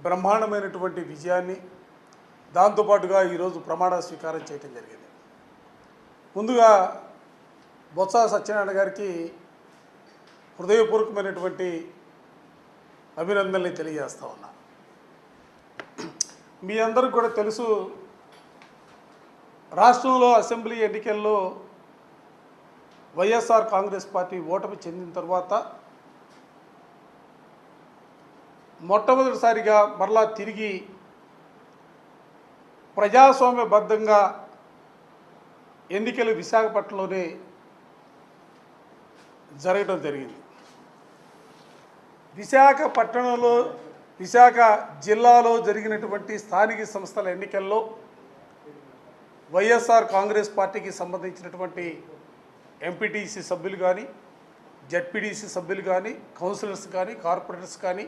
బ్రహ్మాండమైనటువంటి విజయాన్ని దాంతోపాటుగా ఈరోజు ప్రమాణ స్వీకారం చేయడం జరిగింది. ముందుగా బొత్స సత్యనారాయణ గారికి హృదయపూర్వకమైనటువంటి అభినందనలు తెలియజేస్తా ఉన్నా. మీ అందరికీ కూడా తెలుసు, రాష్ట్రంలో అసెంబ్లీ ఎన్నికల్లో వైఎస్ఆర్ కాంగ్రెస్ పార్టీ ఓటమి చెందిన తర్వాత మొట్టమొదటిసారిగా మరలా తిరిగి ప్రజాస్వామ్యబద్ధంగా ఎన్నికలు విశాఖపట్నంలోనే జరగడం జరిగింది. విశాఖపట్నంలో విశాఖ జిల్లాలో జరిగినటువంటి స్థానిక సంస్థల ఎన్నికల్లో వైఎస్ఆర్ కాంగ్రెస్ పార్టీకి సంబంధించినటువంటి ఎంపీటీసీ సభ్యులు కానీ, జడ్పీటీసీ సభ్యులు కానీ, కౌన్సిలర్స్ కానీ, కార్పొరేటర్స్ కానీ,